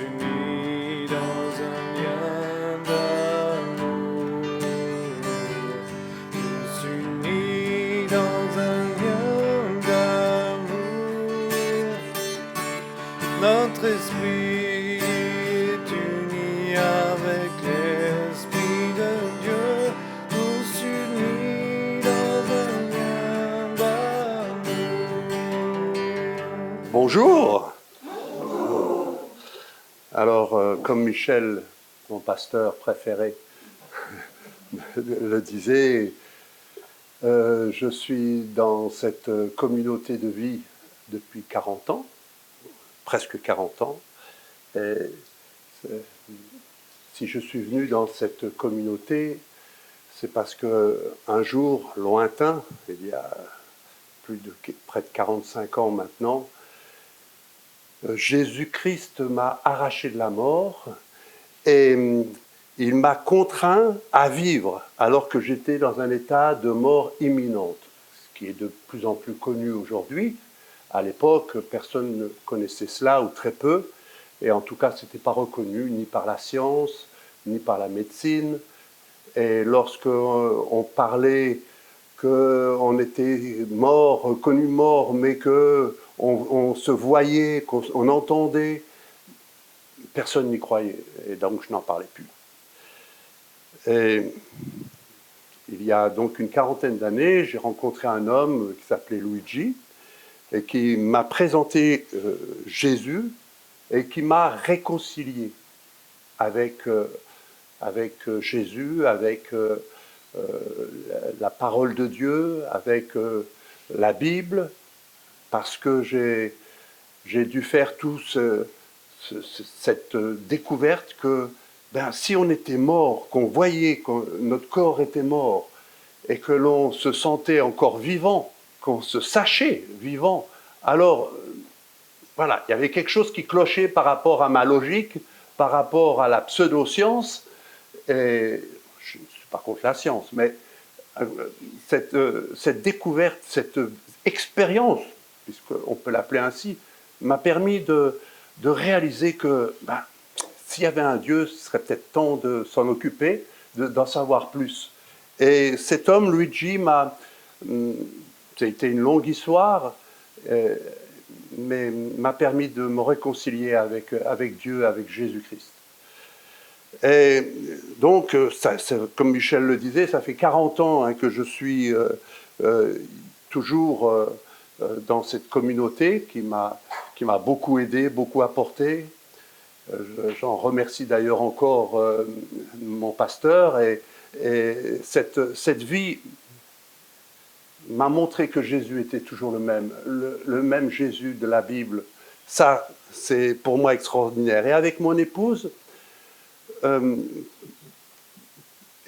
unis dans un lien d'amour, tous unis dans un lien d'amour. Notre esprit est uni avec l'Esprit de Dieu, tous unis dans un lien d'amour. Bonjour. Alors, comme Michel, mon pasteur préféré, le disait, je suis dans cette communauté de vie depuis 40 ans, presque 40 ans. Et si je suis venu dans cette communauté, c'est parce qu'un jour lointain, il y a près de 45 ans maintenant, Jésus-Christ m'a arraché de la mort et il m'a contraint à vivre alors que j'étais dans un état de mort imminente, ce qui est de plus en plus connu aujourd'hui. À l'époque, personne ne connaissait cela ou très peu, et en tout cas, ce n'était pas reconnu ni par la science, ni par la médecine. Et lorsqu'on parlait qu'on était mort, reconnu mort, mais qu'on se voyait, qu'on entendait, personne n'y croyait, et donc je n'en parlais plus. Et il y a donc une quarantaine d'années, j'ai rencontré un homme qui s'appelait Luigi, et qui m'a présenté Jésus, et qui m'a réconcilié avec Jésus, avec la parole de Dieu, avec la Bible, parce que j'ai dû faire cette découverte que si on était mort, qu'on voyait que notre corps était mort et que l'on se sentait encore vivant, qu'on se sachait vivant, alors voilà, il y avait quelque chose qui clochait par rapport à ma logique, par rapport à la pseudo-science, et je ne suis pas contre la science, mais cette découverte, cette expérience, puisqu'on peut l'appeler ainsi, m'a permis de réaliser que s'il y avait un Dieu, ce serait peut-être temps de s'en occuper, d'en savoir plus. Et cet homme, Luigi, ça a été une longue histoire, mais m'a permis de me réconcilier avec Dieu, avec Jésus-Christ. Et donc, comme Michel le disait, ça fait 40 ans que je suis toujours dans cette communauté qui m'a beaucoup aidé, beaucoup apporté. J'en remercie d'ailleurs encore mon pasteur. Et cette vie m'a montré que Jésus était toujours le même Jésus de la Bible. Ça, c'est pour moi extraordinaire. Et avec mon épouse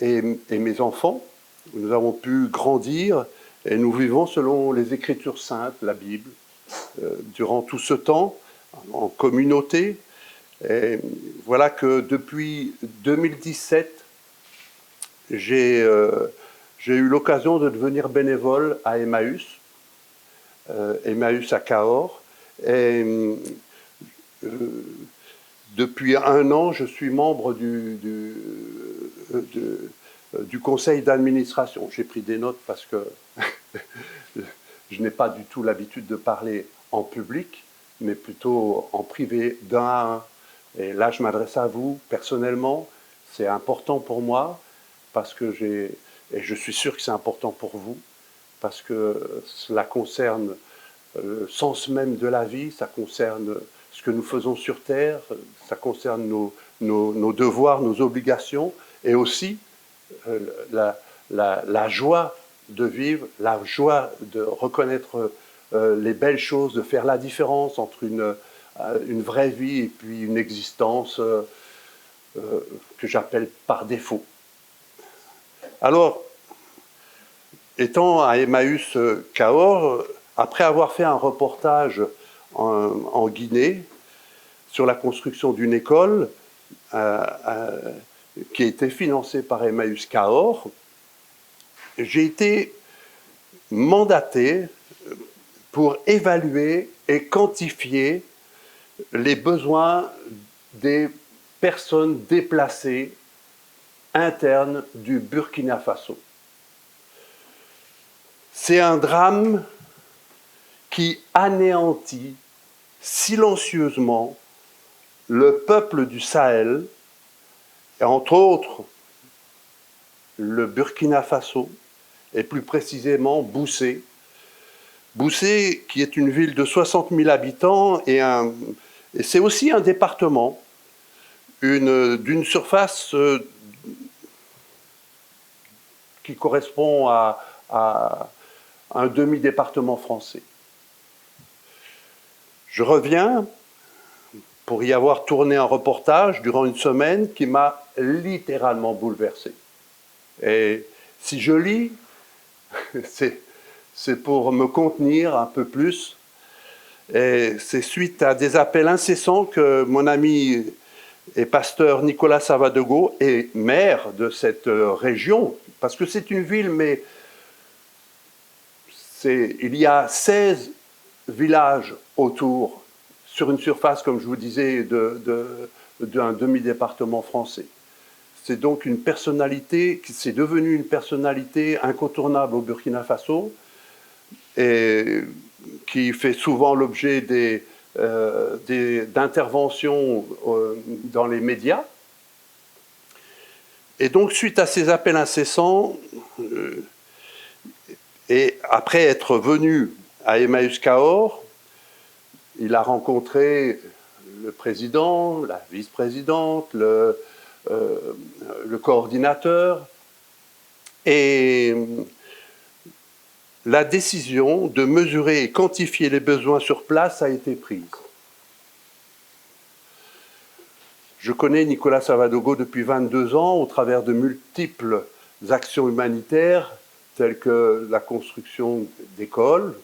et mes enfants, nous avons pu grandir et nous vivons selon les Écritures saintes, la Bible, durant tout ce temps, en communauté. Et voilà que depuis 2017, j'ai eu l'occasion de devenir bénévole à Emmaüs, Emmaüs à Cahors. Et depuis un an, je suis membre du conseil d'administration. J'ai pris des notes parce que je n'ai pas du tout l'habitude de parler en public, mais plutôt en privé, d'un à un. Et là, je m'adresse à vous personnellement. C'est important pour moi parce que et je suis sûr que c'est important pour vous, parce que cela concerne le sens même de la vie, ça concerne ce que nous faisons sur Terre, ça concerne nos devoirs, nos obligations, et aussi la joie de vivre, la joie de reconnaître les belles choses, de faire la différence entre une vraie vie et puis une existence que j'appelle par défaut. Alors, étant à Emmaüs Cahors, après avoir fait un reportage en Guinée sur la construction d'une école qui a été financée par Emmaüs Cahors, j'ai été mandaté pour évaluer et quantifier les besoins des personnes déplacées internes du Burkina Faso. C'est un drame qui anéantit silencieusement le peuple du Sahel, et entre autres le Burkina Faso, et plus précisément Boussé. Boussé, qui est une ville de 60 000 habitants, et c'est aussi un département d'une surface qui correspond à un demi-département français. Je reviens pour y avoir tourné un reportage durant une semaine qui m'a littéralement bouleversé. Et si je lis, c'est pour me contenir un peu plus. Et c'est suite à des appels incessants que mon ami et pasteur Nicolas Savadogo est maire de cette région, parce que c'est une ville, mais il y a 16 villages autour, sur une surface, comme je vous disais, d'un demi-département français. C'est donc une personnalité, c'est devenu une personnalité incontournable au Burkina Faso, et qui fait souvent l'objet d'interventions dans les médias. Et donc, suite à ces appels incessants, et après être venu à Emmaüs Cahors, il a rencontré le président, la vice-présidente, le coordinateur, et la décision de mesurer et quantifier les besoins sur place a été prise. Je connais Nicolas Savadogo depuis 22 ans au travers de multiples actions humanitaires telles que la construction d'écoles,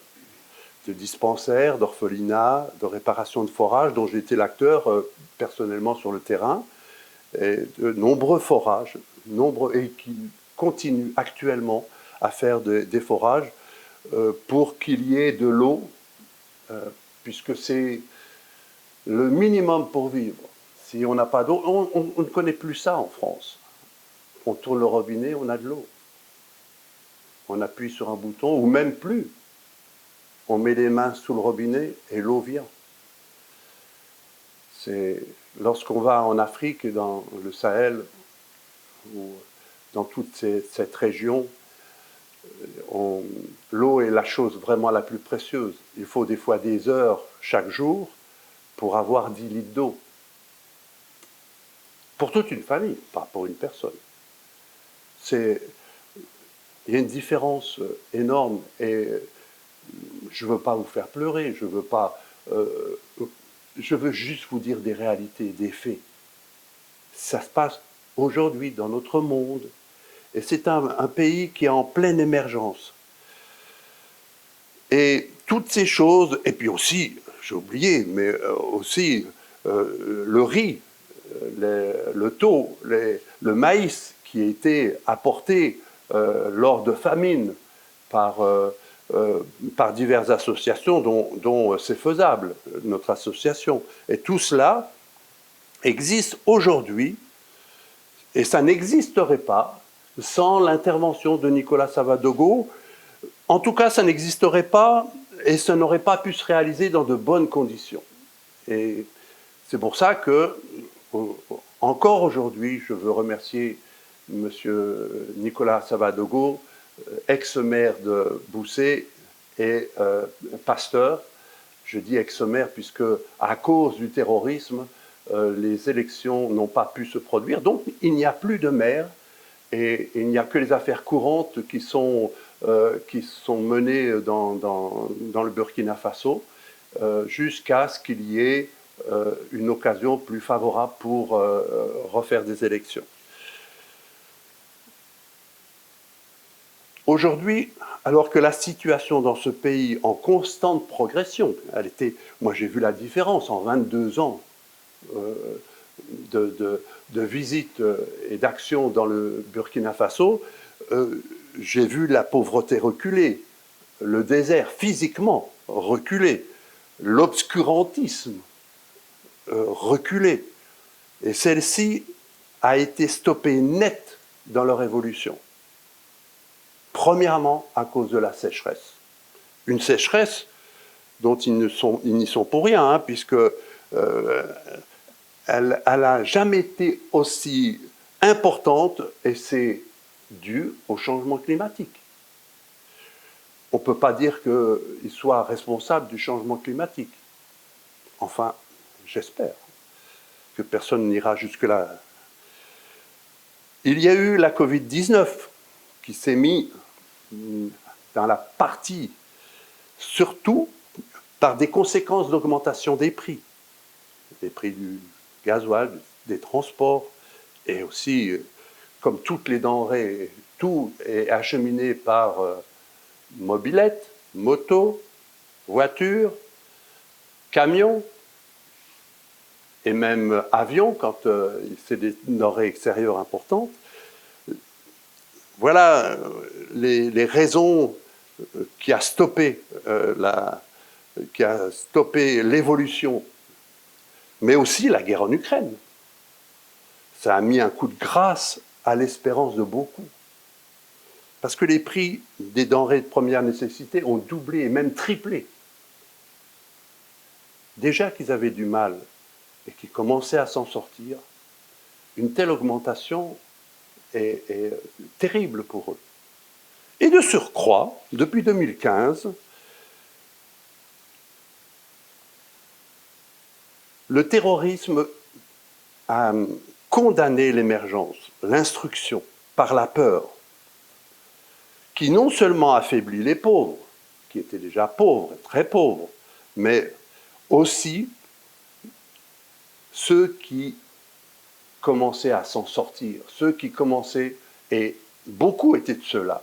de dispensaires, d'orphelinats, de réparation de forages, dont j'ai été l'acteur personnellement sur le terrain, et de nombreux forages, et qui continuent actuellement à faire des forages pour qu'il y ait de l'eau, puisque c'est le minimum pour vivre. Si on n'a pas d'eau, on ne connaît plus ça en France. On tourne le robinet, on a de l'eau. On appuie sur un bouton, ou même plus. On met les mains sous le robinet et l'eau vient. Lorsqu'on va en Afrique et dans le Sahel, ou dans toute cette région, l'eau est la chose vraiment la plus précieuse. Il faut des fois des heures chaque jour pour avoir 10 litres d'eau. Pour toute une famille, pas pour une personne. Il y a une différence énorme, et je ne veux pas vous faire pleurer, je veux juste vous dire des réalités, des faits. Ça se passe aujourd'hui dans notre monde, et c'est un pays qui est en pleine émergence. Et toutes ces choses, et puis aussi, j'ai oublié, mais aussi le riz, le taux, le maïs qui a été apporté lors de famines par diverses associations dont c'est faisable, notre association. Et tout cela existe aujourd'hui, et ça n'existerait pas sans l'intervention de Nicolas Savadogo. En tout cas, ça n'existerait pas, et ça n'aurait pas pu se réaliser dans de bonnes conditions. Et c'est pour ça que, encore aujourd'hui, je veux remercier M. Nicolas Savadogo, ex-maire de Boussé et pasteur. Je dis ex-maire puisque, à cause du terrorisme, les élections n'ont pas pu se produire. Donc, il n'y a plus de maire, et il n'y a que les affaires courantes qui sont menées dans le Burkina Faso, jusqu'à ce qu'il y ait une occasion plus favorable pour refaire des élections. Aujourd'hui, alors que la situation dans ce pays en constante progression, moi j'ai vu la différence en 22 ans de visites et d'actions dans le Burkina Faso, j'ai vu la pauvreté reculer, le désert physiquement reculer, l'obscurantisme reculer. Et celle-ci a été stoppée net dans leur évolution. Premièrement, à cause de la sécheresse. Une sécheresse dont ils n'y sont pour rien, hein, puisque elle n'a jamais été aussi importante, et c'est dû au changement climatique. On ne peut pas dire qu'ils soient responsables du changement climatique. Enfin, j'espère que personne n'ira jusque-là. Il y a eu la Covid-19 qui s'est mise dans la partie, surtout par des conséquences d'augmentation des prix du gasoil, des transports, et aussi, comme toutes les denrées, tout est acheminé par mobilette, moto, voiture, camion, et même avion quand c'est des denrées extérieures importantes. Voilà les raisons qui a stoppé l'évolution, mais aussi la guerre en Ukraine. Ça a mis un coup de grâce à l'espérance de beaucoup. Parce que les prix des denrées de première nécessité ont doublé et même triplé. Déjà qu'ils avaient du mal et qu'ils commençaient à s'en sortir, une telle augmentation est terrible pour eux. Et de surcroît, depuis 2015, le terrorisme a condamné l'émergence, l'instruction, par la peur, qui non seulement affaiblit les pauvres, qui étaient déjà pauvres, très pauvres, mais aussi ceux qui commençaient à s'en sortir, ceux qui commençaient, et beaucoup étaient de ceux-là.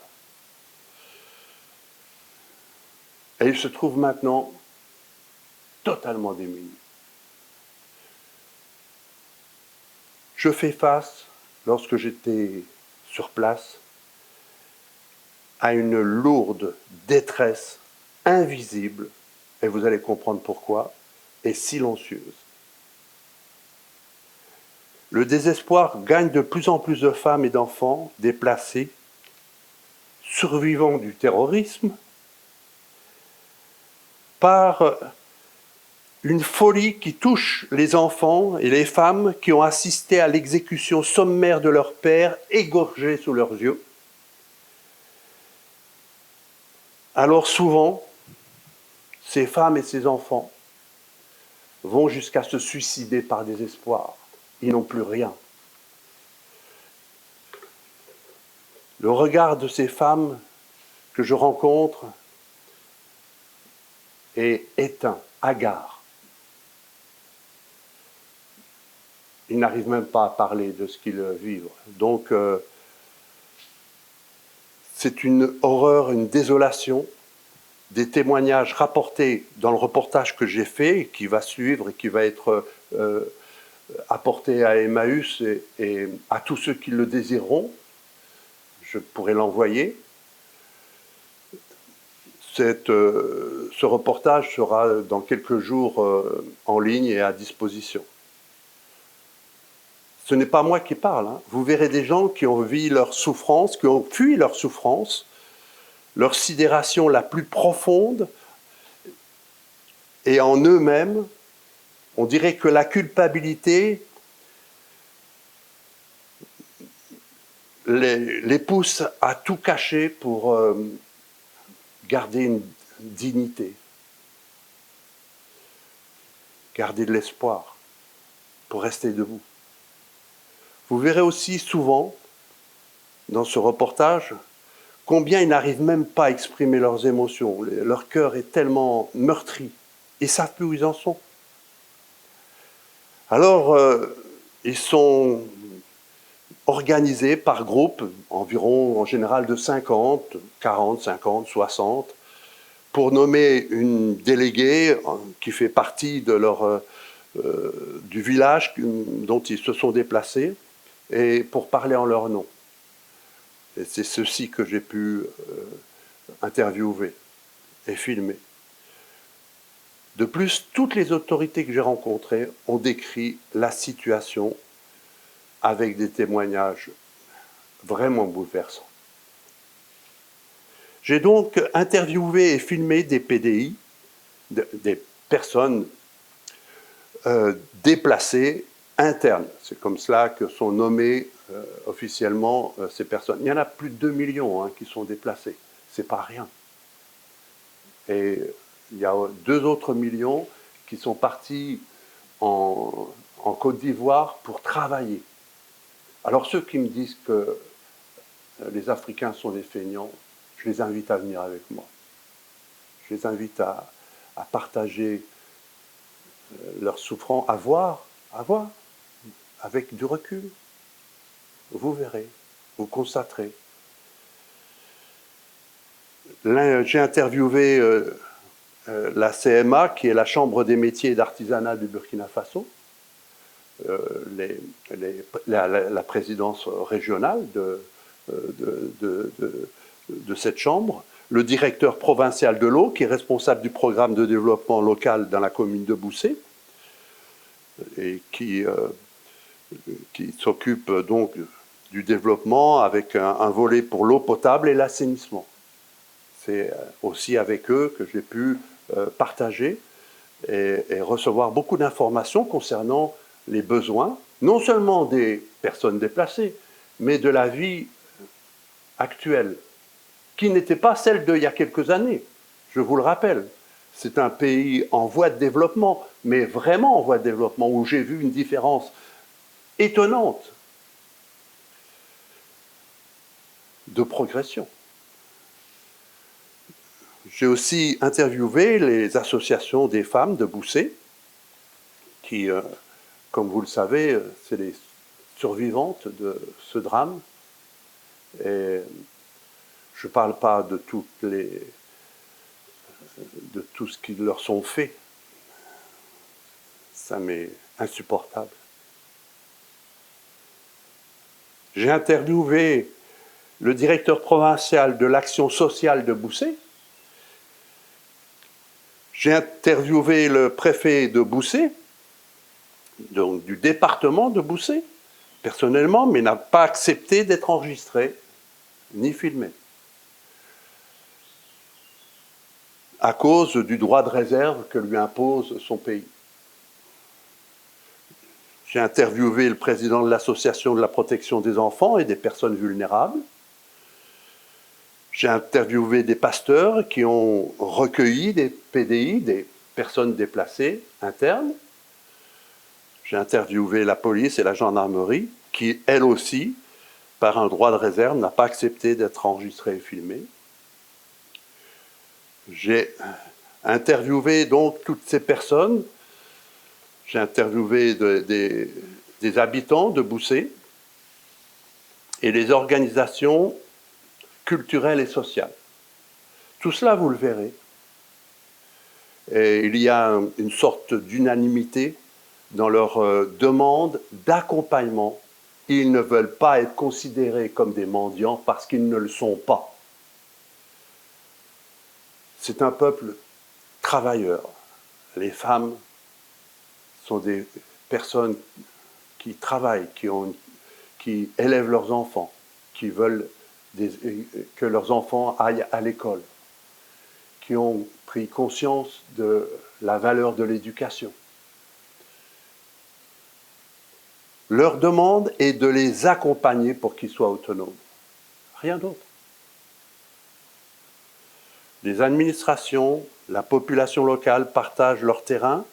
Et ils se trouvent maintenant totalement démunis. Je fais face, lorsque j'étais sur place, à une lourde détresse invisible, et vous allez comprendre pourquoi, et silencieuse. Le désespoir gagne de plus en plus de femmes et d'enfants déplacés, survivants du terrorisme, par une folie qui touche les enfants et les femmes qui ont assisté à l'exécution sommaire de leur père, égorgé sous leurs yeux. Alors souvent, ces femmes et ces enfants vont jusqu'à se suicider par désespoir. Ils n'ont plus rien. Le regard de ces femmes que je rencontre est éteint, hagard. Ils n'arrivent même pas à parler de ce qu'ils vivent. Donc, c'est une horreur, une désolation. Des témoignages rapportés dans le reportage que j'ai fait, qui va suivre et qui va être apporté à Emmaüs et à tous ceux qui le désireront. Je pourrais l'envoyer. Ce reportage sera dans quelques jours en ligne et à disposition. Ce n'est pas moi qui parle. Hein. Vous verrez des gens qui ont vécu leur souffrance, qui ont fui leur souffrance, leur sidération la plus profonde, et en eux-mêmes, on dirait que la culpabilité les pousse à tout cacher pour garder une dignité, garder de l'espoir, pour rester debout. Vous verrez aussi souvent, dans ce reportage, combien ils n'arrivent même pas à exprimer leurs émotions. Leur cœur est tellement meurtri. Ils ne savent plus où ils en sont. Alors, ils sont organisés par groupe, environ en général de 50, 40, 50, 60, pour nommer une déléguée qui fait partie de du village dont ils se sont déplacés, et pour parler en leur nom. Et c'est ceci que j'ai pu interviewer et filmer. De plus, toutes les autorités que j'ai rencontrées ont décrit la situation avec des témoignages vraiment bouleversants. J'ai donc interviewé et filmé des PDI, des personnes déplacées internes. C'est comme cela que sont nommées officiellement ces personnes. Il y en a plus de 2 millions qui sont déplacés. C'est pas rien. Et il y a 2 autres millions qui sont partis en Côte d'Ivoire pour travailler. Alors ceux qui me disent que les Africains sont des feignants, je les invite à venir avec moi. Je les invite à partager leurs souffrances, à voir, avec du recul. Vous verrez, vous constaterez. J'ai interviewé la CMA, qui est la Chambre des métiers et d'artisanat du Burkina Faso, la présidence régionale de cette chambre, le directeur provincial de l'eau, qui est responsable du programme de développement local dans la commune de Boussé, et qui s'occupe donc du développement avec un volet pour l'eau potable et l'assainissement. C'est aussi avec eux que j'ai pu partager et recevoir beaucoup d'informations concernant les besoins, non seulement des personnes déplacées, mais de la vie actuelle, qui n'était pas celle d'il y a quelques années. Je vous le rappelle, c'est un pays en voie de développement, mais vraiment en voie de développement, où j'ai vu une différence étonnante de progression. J'ai aussi interviewé les associations des femmes de Boussé, qui, comme vous le savez, c'est les survivantes de ce drame. Et je ne parle pas de tout ce qui leur sont faits. Ça m'est insupportable. J'ai interviewé le directeur provincial de l'action sociale de Boussé. J'ai interviewé le préfet de Boussé, donc du département de Boussé, personnellement, mais n'a pas accepté d'être enregistré ni filmé, à cause du droit de réserve que lui impose son pays. J'ai interviewé le président de l'association de la protection des enfants et des personnes vulnérables. J'ai interviewé des pasteurs qui ont recueilli des PDI, des personnes déplacées internes. J'ai interviewé la police et la gendarmerie, qui, elle aussi, par un droit de réserve, n'a pas accepté d'être enregistrée et filmée. J'ai interviewé donc toutes ces personnes. J'ai interviewé des habitants de Boussé et les organisations culturelles et sociales. Tout cela, vous le verrez. Et il y a une sorte d'unanimité dans leur demande d'accompagnement. Ils ne veulent pas être considérés comme des mendiants parce qu'ils ne le sont pas. C'est un peuple travailleur. Les femmes sont des personnes qui travaillent, qui élèvent leurs enfants, qui veulent que leurs enfants aillent à l'école, qui ont pris conscience de la valeur de l'éducation. Leur demande est de les accompagner pour qu'ils soient autonomes. Rien d'autre. Les administrations, la population locale partagent leur terrain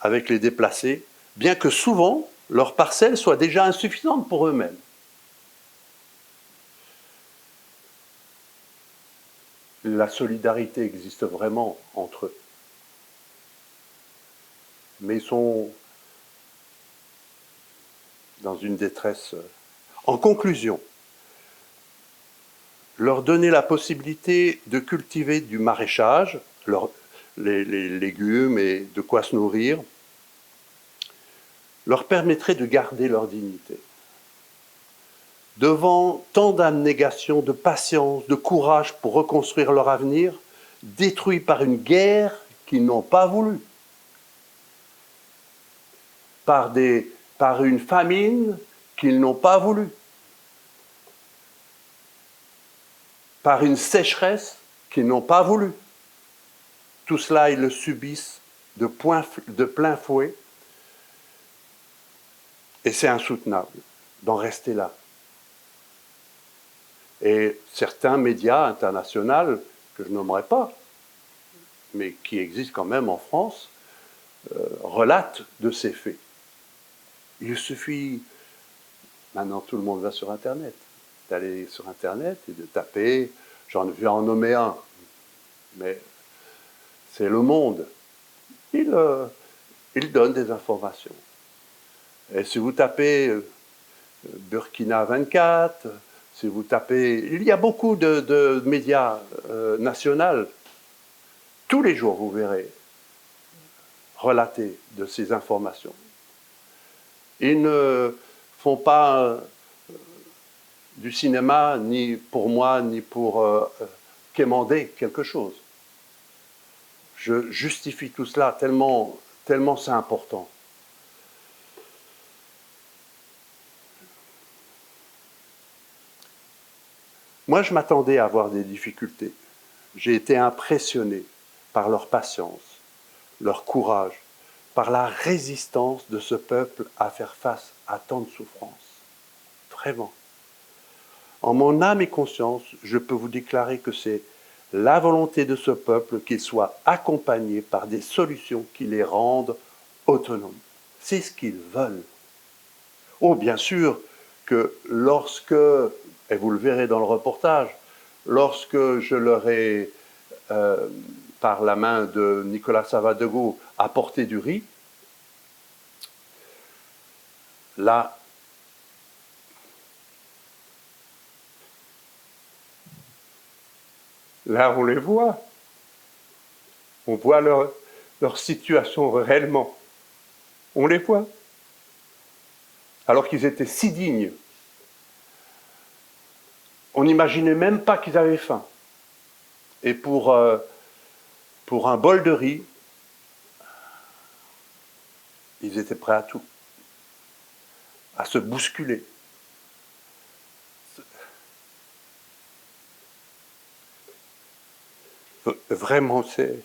avec les déplacés, bien que souvent leurs parcelles soient déjà insuffisantes pour eux-mêmes. La solidarité existe vraiment entre eux. Mais ils sont dans une détresse. En conclusion, leur donner la possibilité de cultiver du maraîchage, les légumes et de quoi se nourrir, leur permettrait de garder leur dignité. Devant tant d'abnégation, de patience, de courage pour reconstruire leur avenir, détruit par une guerre qu'ils n'ont pas voulu, par une famine qu'ils n'ont pas voulu, par une sécheresse qu'ils n'ont pas voulu. Tout cela, ils le subissent de plein fouet, et c'est insoutenable d'en rester là. Et certains médias internationaux, que je nommerai pas, mais qui existent quand même en France, relatent de ces faits. Il suffit, maintenant tout le monde va sur Internet, d'aller sur Internet et de taper, j'en vais en nommer un, mais c'est Le Monde. Il donne des informations. Et si vous tapez Burkina 24, si vous tapez... Il y a beaucoup de médias nationaux. Tous les jours, vous verrez relater de ces informations. Ils ne font pas du cinéma, ni pour moi, ni pour quémander quelque chose. Je justifie tout cela tellement c'est important. Moi, je m'attendais à avoir des difficultés. J'ai été impressionné par leur patience, leur courage, par la résistance de ce peuple à faire face à tant de souffrances. Vraiment. En mon âme et conscience, je peux vous déclarer que c'est la volonté de ce peuple qu'il soit accompagné par des solutions qui les rendent autonomes. C'est ce qu'ils veulent. Oh, bien sûr que lorsque, et vous le verrez dans le reportage, lorsque je leur ai, par la main de Nicolas Savadego, apporté du riz, là, on les voit. On voit leur situation réellement. On les voit. Alors qu'ils étaient si dignes. On n'imaginait même pas qu'ils avaient faim. Et pour un bol de riz, ils étaient prêts à tout. À se bousculer. Vraiment, c'est...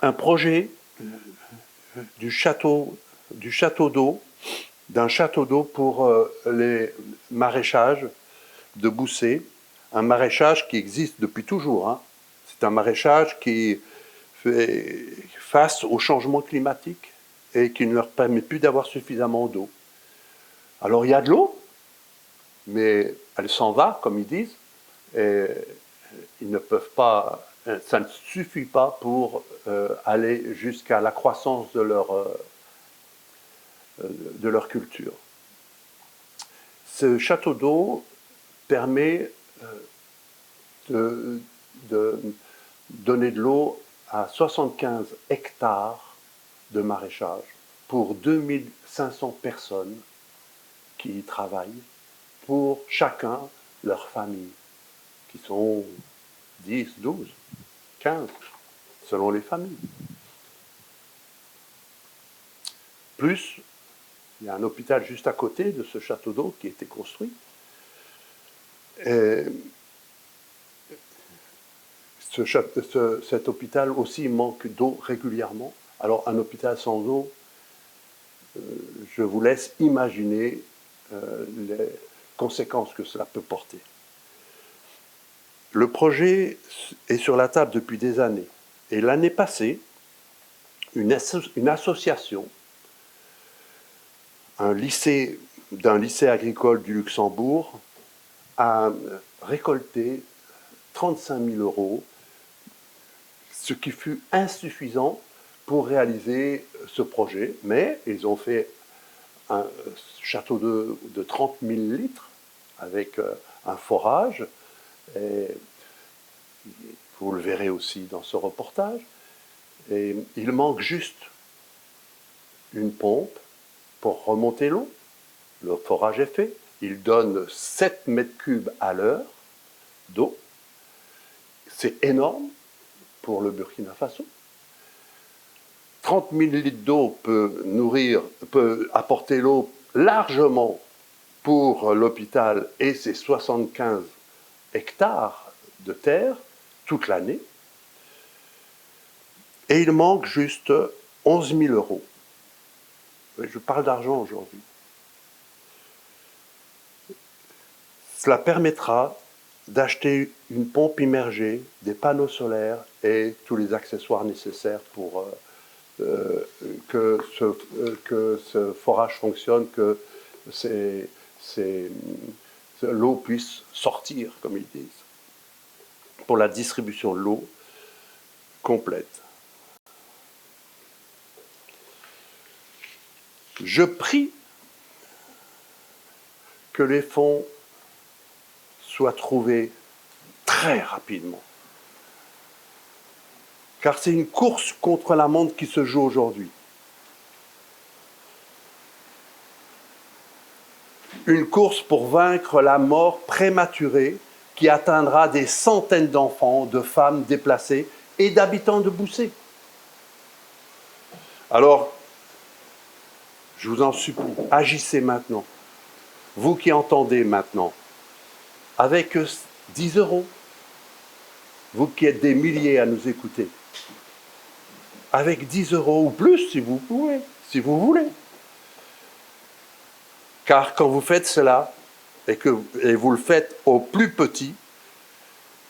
Un projet d'un château d'eau pour les maraîchages de Boussay, un maraîchage qui existe depuis toujours. Hein. C'est un maraîchage qui fait face au changement climatique et qui ne leur permet plus d'avoir suffisamment d'eau. Alors il y a de l'eau, mais elle s'en va, comme ils disent, et ils ne peuvent pas, ça ne suffit pas pour aller jusqu'à la croissance de leur culture. Ce château d'eau permet de donner de l'eau à 75 hectares de maraîchage pour 2500 personnes qui y travaillent, pour chacun leur famille, qui sont 10, 12, 15, selon les familles. Plus, il y a un hôpital juste à côté de ce château d'eau qui a été construit. Et cet hôpital aussi manque d'eau régulièrement. Alors un hôpital sans eau, je vous laisse imaginer les conséquences que cela peut porter. Le projet est sur la table depuis des années. Et l'année passée, une association, d'un lycée agricole du Luxembourg, a récolté 35 000 € ce qui fut insuffisant pour réaliser ce projet. Mais ils ont fait un château de 30 000 litres avec un forage. Et vous le verrez aussi dans ce reportage. Et il manque juste une pompe pour remonter l'eau. Le forage est fait. Il donne 7 mètres cubes à l'heure d'eau. C'est énorme pour le Burkina Faso. 30 000 litres d'eau peut apporter l'eau largement pour l'hôpital et ses 75 hectares de terre toute l'année. Et il manque juste 11 000 euros. Je parle d'argent aujourd'hui. Cela permettra d'acheter une pompe immergée, des panneaux solaires et tous les accessoires nécessaires pour que ce forage fonctionne, que l'eau puisse sortir, comme ils disent, pour la distribution de l'eau complète. Je prie que les fonds soient trouvés très rapidement. Car c'est une course contre la montre qui se joue aujourd'hui. Une course pour vaincre la mort prématurée qui atteindra des centaines d'enfants, de femmes déplacées et d'habitants de Boussé. Alors, je vous en supplie, agissez maintenant. Vous qui entendez maintenant, avec 10 euros, vous qui êtes des milliers à nous écouter, avec 10 euros ou plus si vous pouvez, si vous voulez. Car quand vous faites cela, et vous le faites au plus petit,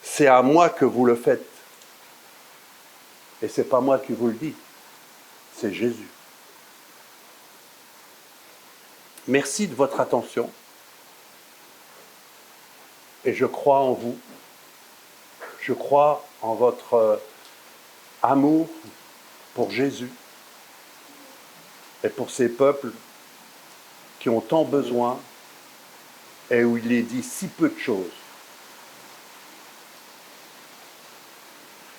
c'est à moi que vous le faites. Et ce n'est pas moi qui vous le dis, c'est Jésus. Merci de votre attention. Et je crois en vous. Je crois en votre amour pour Jésus et pour ces peuples qui ont tant besoin et où il est dit si peu de choses.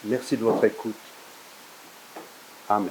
Merci de votre écoute. Amen.